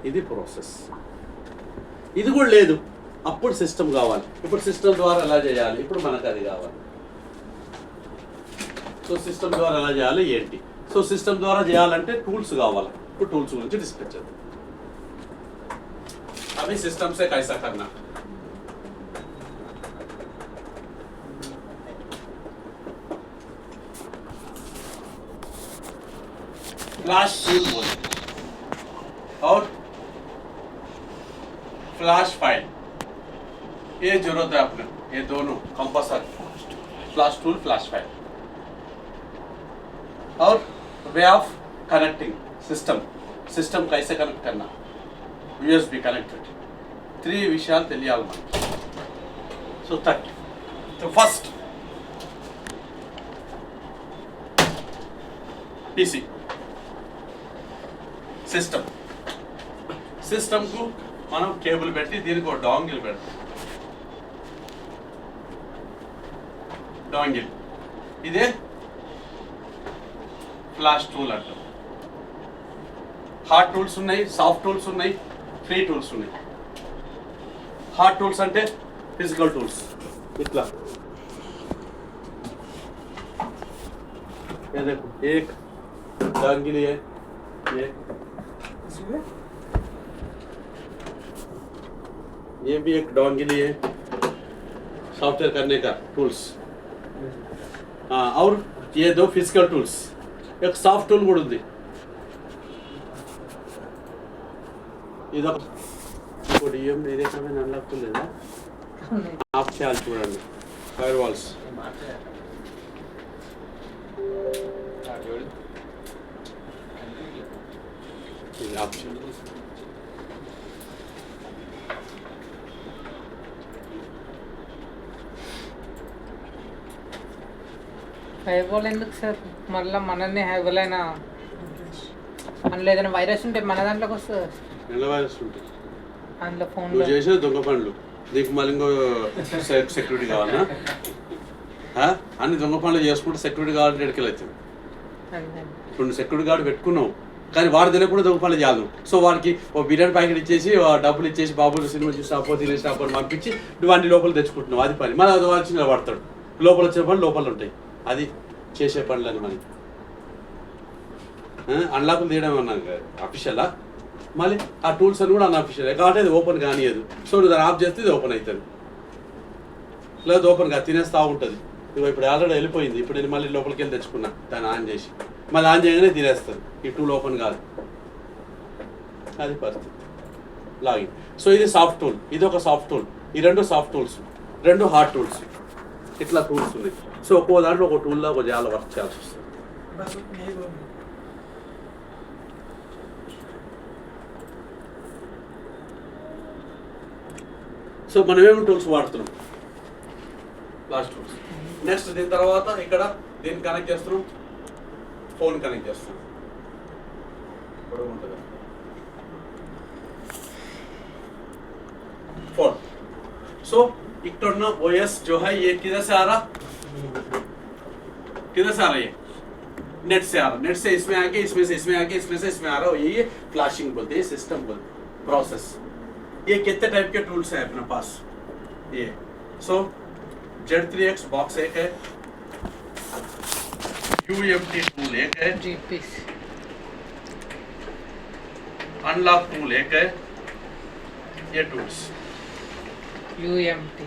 ఇది ప్రాసెస్, ఇది కూడా లేదు అప్పుడు సిస్టమ్ కావాలి, ఇప్పుడు సిస్టమ్ ద్వారా ఎలా చేయాలి, ఇప్పుడు మనకు అది కావాలి। సో సిస్టమ్ ద్వారా ఎలా చేయాలి ఏంటి, సో సిస్టమ్ ద్వారా చేయాలంటే టూల్స్ కావాలి, ఇప్పుడు టూల్స్ గురించి డిస్కస్ చేద్దాం। అవి సిస్టమ్ సే కైసా కర్నా, फ्लैश टूल बोले और फ्लैश फाइल, ये जरूरत है अपने, ये दोनों compulsory, flash tool flash file. और वे ऑफ कनेक्टिंग सिस्टम कैसे कनेक्ट करना, USB कनेक्टेड, 3 विषयाలు తెలియాలి మనకి। సో ఫస్ట్ PC సిస్టమ్ కు మనం కేబుల్ పెట్టి దీనికి ఒక డాంగిల్ పెడతాం, డాంగిల్ ఇదే ఫ్లాష్ టూల్ అంటాం। హార్డ్ టూల్స్ ఉన్నాయి, సాఫ్ట్ టూల్స్ ఉన్నాయి, ఫ్రీ టూల్స్ ఉన్నాయి। హార్డ్ టూల్స్ అంటే ఫిజికల్ టూల్స్, ఇట్లా ये देखो एक डांगिल है, ये भी एक डोंगिल है सॉफ्टवेयर करने का टूल्स। हाँ और ये 2 फिजिकल टूल्स, एक सॉफ्ट टूल కూడా ఉంది। ఇంకోటి ఏం ఏదైతే అన్లాక్ లేదా ఆఫ్ చేయాలి చూడండి, ఫైర్ వాల్స్ ఇది ఆప్షన్। హైబోల్ ఎందుకు సార్, మళ్ళీ మనల్ని హైబోల్ అయినా అందులో ఏదైనా వైరస్ ఉంటే మన దాంట్లోకి వస్తుంది, ఎలా వైరస్ ఉంటుంది అందులో ఫోన్లో నువ్వు చేసిన దొంగ పనులు, నీకు మళ్ళీ ఇంకో సెక్యూరిటీ కావాలన్నా? అన్ని దొంగ పనులు చేసుకుంటే సెక్యూరిటీ కావాలంటే ఎక్కడికెళ్ళవుతుంది? అంతే ఇప్పుడు నువ్వు సెక్యూరిటీ గార్డు పెట్టుకున్నావు కానీ వాడు తెలియకుండా దొంగ పనులు చేయాలి నువ్వు। సో వాడికి ఓ బిర్యానీ ప్యాకెట్ ఇచ్చేసి డబ్బులు ఇచ్చేసి బాబులు సినిమా చూసి అప్పో తినేసి అప్పుడు పంపించి నువ్వు అన్ని లోపల తెచ్చుకుంటున్నావు, అది పని మళ్ళీ అది వచ్చి నిలబడతాడు, లోపల వచ్చే పనులు లోపల ఉంటాయి, అది చేసే పనులని మనకి అన్లాకులు తీయడం అన్నాను కదా అఫీషియలా, మళ్ళీ ఆ టూల్స్ అని కూడా అన్అఫీషియల్ కాబట్టి అది ఓపెన్ కానియదు। సో నువ్వు దాన్ని ఆఫ్ చేస్తే ఇది ఓపెన్ అవుతుంది, లేదా ఓపెన్ కాదు తినేస్తూ ఉంటుంది। ఇవి ఇప్పుడు ఆల్రెడీ వెళ్ళిపోయింది, ఇప్పుడు నేను మళ్ళీ లోపలికి వెళ్ళి తెచ్చుకున్నా దాన్ని ఆన్ చేసి, మళ్ళీ ఆన్ చేయగానే తినేస్తుంది, ఈ టూల్ ఓపెన్ కాదు, అది పరిస్థితి లాగిన్। సో ఇది సాఫ్ట్ టూల్, ఇది ఒక సాఫ్ట్ టూల్, ఈ 2 సాఫ్ట్ టూల్స్, 2 హార్డ్ టూల్స్, ఇట్లా టూల్స్ ఉన్నాయి। సో ఒక్కో దాంట్లో ఒక టూల్లో ఒక చాలా వర్క్ చేయాల్సి వస్తుంది। बस यही दो। సో మనం ఏమేమి టూల్స్ వాడుతున్నాం, లాస్ట్ టూల్స్। నెక్స్ట్ దీని తర్వాత ఇక్కడ దీన్ని కనెక్ట్ చేస్తున్నాం, ఫోన్ కనెక్ట్ చేస్తున్నాం, फोन। सो इक्टोरना ओएस जो है ये किधर से आ रहा, किधर से आ रही है? नेट से आ रहा है, नेट से इसमें आके इसमें से इसमें आके इसमें से इसमें आ रहा है, ये फ्लैशिंग बोलते हैं, सिस्टम बोलते प्रोसेस। ये कितने टाइप के टूल्स हैं अपने पास ये। सो Z3X बॉक्स एक है, UMT टूल एक है, GPs अनलॉक टूल एक है, ये टूल्स UMT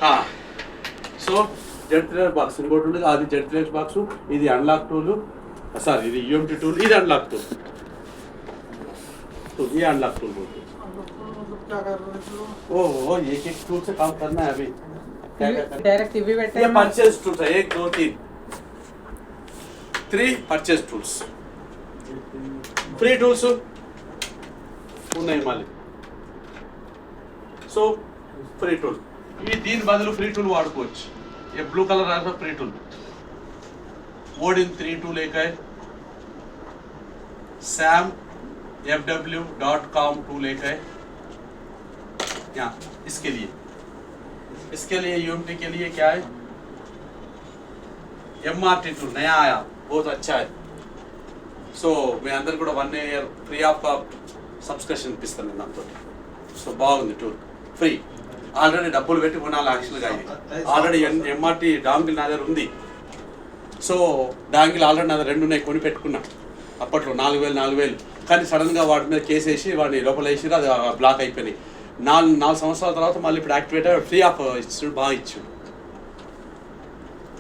हाँ। సో Z3X బాక్స్ ఇంకోటి ఉంటుంది, అది Z3X బాక్స్, ఇది అన్లాక్ టూల్, సారీ ఇది UMT టూల్, ఇది అన్లాక్ టూల్, तो ये अनलॉक टूल बोलते हैं। मतलब क्या कर रहे थे? ओ एक एक टूल से काम करना है अभी। क्या क्या करना है? डायरेक्ट इवी ये పెట్టే परचेज टूल्स है, 1 2 3 परचेज टूल्स, फ्री टूल्स ఉన్నాయి మళ్ళీ। సో ఫ్రీ టూల్, ఈ దీని బదులు ఫ్రీ టూల్ వాడుకోవచ్చు। ये ब्लू कलर आ रहा फ्री टूल, Odin 3 टूल एक है, samfw.com टूल एक है यहाँ। इसके लिए UMT के लिए क्या है, MRT टूल नया आया, बहुत अच्छा है। సో మీ అందరు కూడా 1 ఇయర్ ఫ్రీ ఆఫ్ సబ్స్క్రిప్షన్ ఇప్పిస్తాను నేను నాతో। సో బాగుంది టూల్, ఫ్రీ, ఆల్రెడీ డబ్బులు పెట్టి కొనాలి యాక్చువల్గా ఇది। ఆల్రెడీ MRT డాంగిల్ నా దగ్గర ఉంది। సో డాంగిల్ ఆల్రెడీ నా దగ్గర 2 ఉన్నాయి, కొని పెట్టుకున్నా అప్పట్లో 4000 కానీ సడన్గా వాటి మీద కేసు వేసి వాడిని లోపల వేసి అది బ్లాక్ అయిపోయినాయి। 4 సంవత్సరాల తర్వాత మళ్ళీ ఇప్పుడు యాక్టివేట్ ఫ్రీ ఆఫ్ ఇచ్చాడు, బాగా ఇచ్చాడు।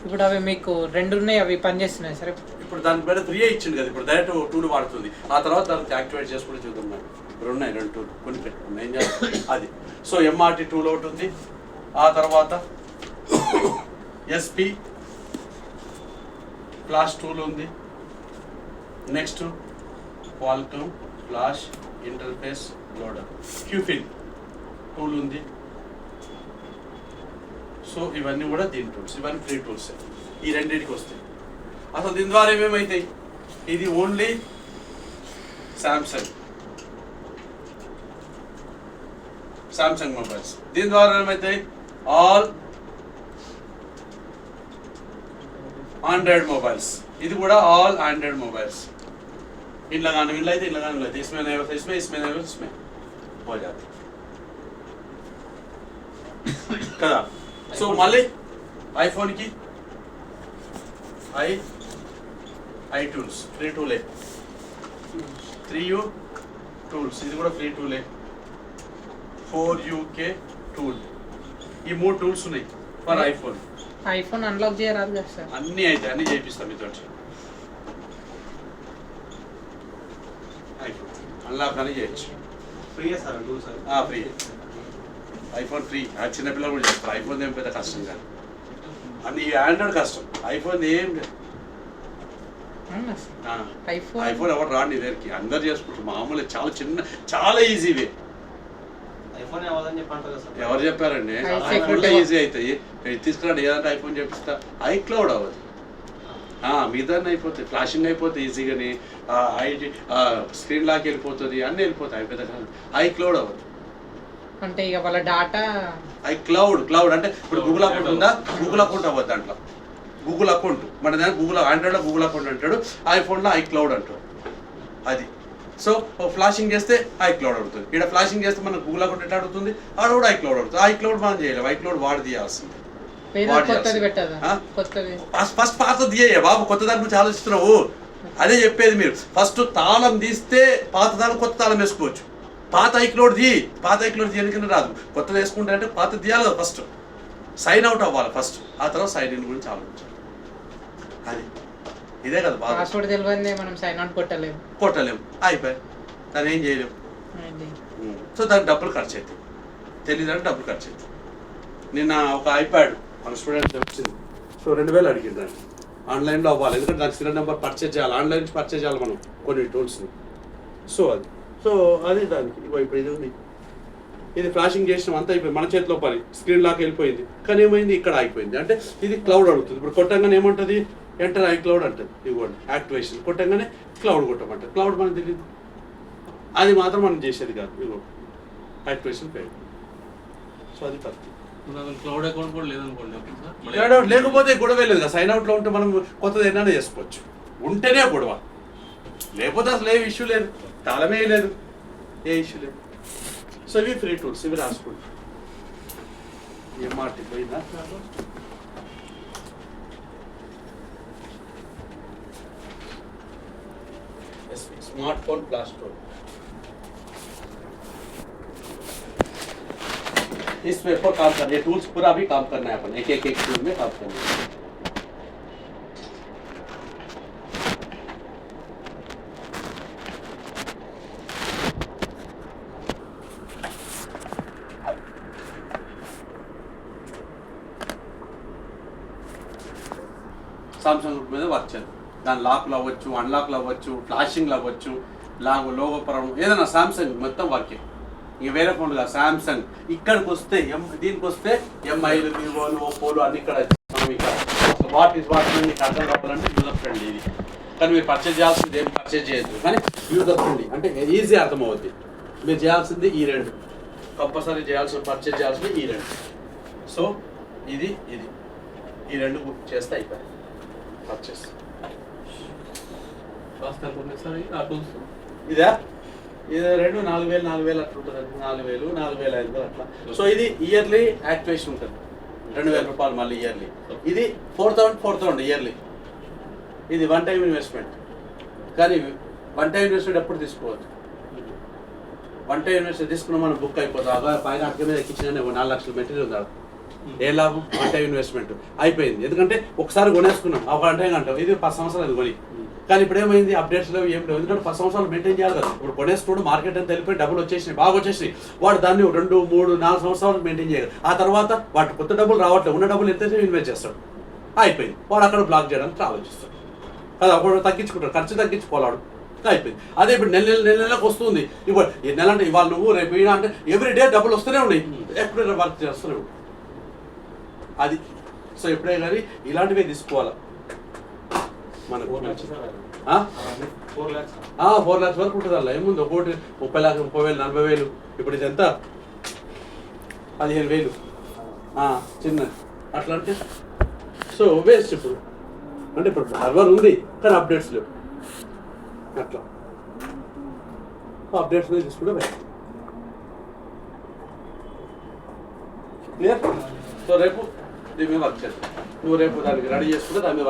ఇప్పుడు అవి మీకు 2 ఉన్నాయి, అవి పనిచేస్తున్నాయి సరే? ఇప్పుడు దాని పేరు ఫ్రీ ఇచ్చిండు కదా, ఇప్పుడు డైరెక్ట్ టూల్ వాడుతుంది, ఆ తర్వాత దానికి యాక్టివేట్ చేసుకుంటే చూద్దాం। ఇప్పుడు ఉన్నాయి 2 టూల్ కొని పెట్టుకున్నాను, ఏం చేస్తాను అది। సో MRT టూల్ ఒకటి ఉంది, ఆ తర్వాత SP ఫ్లాష్ టూల్ ఉంది, next Qualcomm flash interface loader, QFIL tool ఉంది। సో ఇవన్నీ కూడా దీని టూల్స్, ఇవన్నీ ఫ్రీ టూల్స్, ఈ రెండింటికి వస్తాయి। అసలు దీని ద్వారా ఏమేమవుతాయి, ఇది ఓన్లీ సామ్సంగ్ మొబైల్స్, దీని ద్వారా ఏమవుతాయి ఆల్ ఆండ్రాయిడ్ మొబైల్స్, ఇది కూడా ఆల్ ఆండ్రాయిడ్ మొబైల్స్। इन लगाने में लाए थे, इन लगाने में लाए थे, इसमें नहीं होता, इसमें नहीं होता, इसमें हो जाते కదా। సో మళ్ళీ ఐఫోన్ కి ఐట్యూన్స్ ఫ్రీ టూలే, 3U టూల్స్, ఇది కూడా ఫ్రీ టూలే, 4UK టూల్, ఈ 3 టూల్స్ ఉన్నాయి ఫర్ ఐఫోన్। ఐఫోన్ అన్లాక్ చేయరాదు కదా సార్? అన్నీ అయితే అన్నీ చేపిస్తాం మీతో, ఐఫోన్ అన్లాక్ అని చేయొచ్చు, free sir tool sir? Free, iPhone free, చిన్నపిల్లలు కూడా చేస్తారు, ఐఫోన్ ఏం పెద్ద కష్టం కాదు, అన్ని ఆండ్రాయిడ్ కష్టం, ఐఫోన్ ఏం లేదు। ఐఫోన్ ఎవరు రాండి నీ దగ్గరికి, అందరు చేసుకుంటారు మామూలు, చాలా చిన్న, చాలా ఈజీ వే। ఐఫోన్ అవ్వదని చెప్పి అంటారు సార్? ఎవరు చెప్పారండి, ఐఫోన్లో ఈజీ అవుతాయి, తీసుకురండి ఏదంటే ఐఫోన్ చేపిస్తా, ఐక్లౌడ్ అవ్వదు, మీదాన్ని అయిపోతాయి, ఫ్లాషింగ్ అయిపోతాయి ఈజీగాని, స్క్రీన్ లాక్ వెళ్ళిపోతుంది, అన్నీ వెళ్ళిపోతాయి, పెద్ద ఐక్లౌడ్ అవ్వదు। అంటే ఇక వాళ్ళ డాటా క్లౌడ్ అంటే ఇప్పుడు గూగుల్ అకౌంట్ ఉందా, గూగుల్ అకౌంట్ అవ్వద్దు దాంట్లో, గూగుల్ అకౌంట్ మన దగ్గర గూగుల్ ఆండ్రాయిడ్లో గూగుల్ అకౌంట్ అంటాడు, ఐఫోన్లో ఐక్లౌడ్ అంటాడు అది। సో ఫ్లాషింగ్ చేస్తే ఐక్లౌడ్ అవుతుంది, ఇక్కడ ఫ్లాషింగ్ చేస్తే మనకు గూగుల్ అకౌంట్ ఎట్లా అడుగుతుంది, ఆడ కూడా ఐక్లౌడ్ అవుతుంది, ఐక్లౌడ్ మనం చేయలేము, ఐక్లౌడ్ వాడి తీయాల్సింది, ఫస్ట్ పాత తీయ బాబు, కొత్త దాని గురించి ఆలోచిస్తున్నావు, అదే చెప్పేది మీరు, ఫస్ట్ తాళం తీస్తే పాత తాళం కొత్త తాళం వేసుకోవచ్చు, పాత ఐక్లౌడ్ తీయడానికి రాదు, కొత్తది వేసుకుంటే అంటే పాత తీయాలి కదా, ఫస్ట్ సైన్ అవుట్ అవ్వాలి ఫస్ట్, ఆ తర్వాత సైన్ ఇన్ గురించి ఆలోచించాలి, అది ఇదే కదా బాగా। పాస్వర్డ్ తెలియదు మనం సైన్ అవుట్ కొట్టలేము, అయిపోయి దాన్ని ఏం చేయలేము, సో దానికి డబ్బులు ఖర్చు అవుతాయి, తెలియదంటే డబ్బులు ఖర్చు అవుతాయి। నిన్న ఒక ఐప్యాడ్ మన స్టూడెంట్ వచ్చింది, సో 2000 అడిగింది దాన్ని, ఆన్లైన్లో అవ్వాలి, ఎందుకంటే దానికి సీరియల్ నెంబర్ పర్చేజ్ చేయాలి, ఆన్లైన్ నుంచి పర్చేజ్ చేయాలి మనం కొన్ని టూల్స్ని, సో అది దానికి ఇప్పుడు ఇది ఉంది, ఇది ఫ్లాషింగ్ చేసినాం అంతా అయిపోయింది, మన చేతిలో పని, స్క్రీన్ లాక్ వెళ్ళిపోయింది, కానీ ఏమైంది ఇక్కడ ఆగిపోయింది, అంటే ఇది క్లౌడ్ అడుగుతుంది, ఇప్పుడు కొట్టంగానే ఏముంటుంది, ఎంటర్ ఐక్లౌడ్ అంటుంది, ఇవ్వండి యాక్టివేషన్ కొట్టంగానే క్లౌడ్ కొట్టమంటారు, క్లౌడ్ మనకు తెలియదు, అది మాత్రం మనం చేసేది కాదు, ఇవ్వండి యాక్టివేషన్ పేరు, సో అది కరెక్ట్। క్లౌడ్ అకౌంట్ కూడా లేదనుకోండి లేకపోతే గొడవ లేదు కదా. సైన్ అవుట్లో ఉంటే మనం కొత్తది ఏదైనా చేసుకోవచ్చు, ఉంటేనే గొడవ, లేకపోతే అసలు ఏ ఇష్యూ లేదు, తాళమే లేదు, ఏ ఇష్యూ లేదు. సో ఇవి ఫ్రీ టూల్స్, ఇవి రాసుకోండి. ఎంఆర్టీ పోయిందా? स्मार्टफोन प्लास्टर, इस पे पर काम करना है, टूल्स पूरा भी काम करना है अपन, एक एक टूल में काम करना है. సామ్సంగ్ మీద వర్క్ చేయాలి, దాని లాక్లు అవ్వచ్చు, అన్లాక్లు అవ్వచ్చు, ఫ్లాషింగ్లు అవ్వచ్చు, లోగో పరం ఏదైనా సామ్సంగ్ మొత్తం వర్కే. ఇక వేరే ఫోన్లు కాదు, సామ్సంగ్. ఇక్కడికి వస్తే దీనికి వస్తే ఎంఐలు, వివోలు, ఓపోలు అన్ని ఇక్కడ మనం ఇక్కడ వాట్ ఈస్ వాట్ మీకు అర్థం కావాలంటే యూజర్ ఫ్రెండ్లీ ఇది. కానీ మీరు పర్చేజ్ చేయాల్సింది ఏం పర్చేజ్ చేయొద్దు, కానీ యూజర్ ఫ్రెండ్లీ అంటే ఈజీ అర్థమవుద్ది. మీరు చేయాల్సింది ఈ రెండు, కంపల్సరీ పర్చేజ్ చేయాల్సింది ఈ రెండు. సో ఇది ఈ రెండు చేస్తే అయిపోయి పర్చేస్. ఇదా ఇది రెండు 4,000 అట్లా ఉంటుంది, 4,000, 4,500 అట్లా. సో ఇది ఇయర్లీ యాక్టివేషన్ ఉంటుంది, 2,000 రూపాయలు మళ్ళీ ఇయర్లీ. ఇది 4,000 ఇయర్లీ. ఇది వన్ టైం ఇన్వెస్ట్మెంట్. కానీ వన్ టైం ఇన్వెస్ట్మెంట్ ఎప్పుడు తీసుకోవద్దు. వన్ టైం ఇన్వెస్ట్మెంట్ తీసుకున్న మనం బుక్ అయిపోతుంది. పైన అటుక మీద ఎక్కించిన 4 లక్షల మెటీరియల్ ఉందాడు, ఏ లాభం? వన్ టైం ఇన్వెస్ట్మెంట్ అయిపోయింది. ఎందుకంటే ఒకసారి కొనేసుకున్నాం, ఒక వన్ టైం అంటాం, ఇది 10 సంవత్సరాలు కొని. కానీ ఇప్పుడు ఏమైంది, అప్డేట్స్ లేవు, ఏం లేవు. ఎందుకంటే 10 సంవత్సరాలు మెయింటైన్ చేయాలి కదా. ఇప్పుడు కొనేసుకోవడం మార్కెట్ అంతా వెళ్ళిపోయి డబ్బులు వచ్చేసినాయి, బాగా వచ్చేసినాయి. వాడు దాన్ని 2, 3, 4 సంవత్సరాలు మెయింటైన్ చేయాలి. ఆ తర్వాత వాటి కొత్త డబ్బులు రావట్లేదు, ఉన్న డబ్బులు ఎంతైతే ఇన్వెస్ట్ చేస్తాడు, అయిపోయింది. వాడు అక్కడ బ్లాక్ చేయడానికి ఆలోచిస్తాడు కదా, అప్పుడు తగ్గించుకుంటాడు, ఖర్చు తగ్గించుకోవాడు, అయిపోయింది. అదే ఇప్పుడు నెలకు వస్తుంది. ఇప్పుడు నెల అంటే ఇవాళ నువ్వు రేపు ఈయన అంటే ఎవ్రీ డే డబ్బులు వస్తూనే ఉన్నాయి, ఎప్పుడైనా వర్క్ చేస్తూనే ఉంటాయి. అది సో ఎప్పుడే కానీ ఇలాంటివే తీసుకోవాలి మనకు. 4 lakhs వరకు ఉంటుంది అలా, ఏముంది ఒకటి 30 lakhs, 30,000, 40,000. ఇప్పుడు ఇది ఎంత 15,000 చిన్న అట్లా అంటే. సో వేస్ట్ ఇప్పుడు అంటే ఇప్పుడు సర్వర్ ఉంది కానీ అప్డేట్స్ లేవు, అట్లా అప్డేట్స్ మీద తీసుకుంటే బెస్ట్. క్లియర్? సో రేపు దీని మీద వర్క్ చేద్దాం. నువ్వు రేపు దానికి రెడీ చేసుకుంటే దాని మీద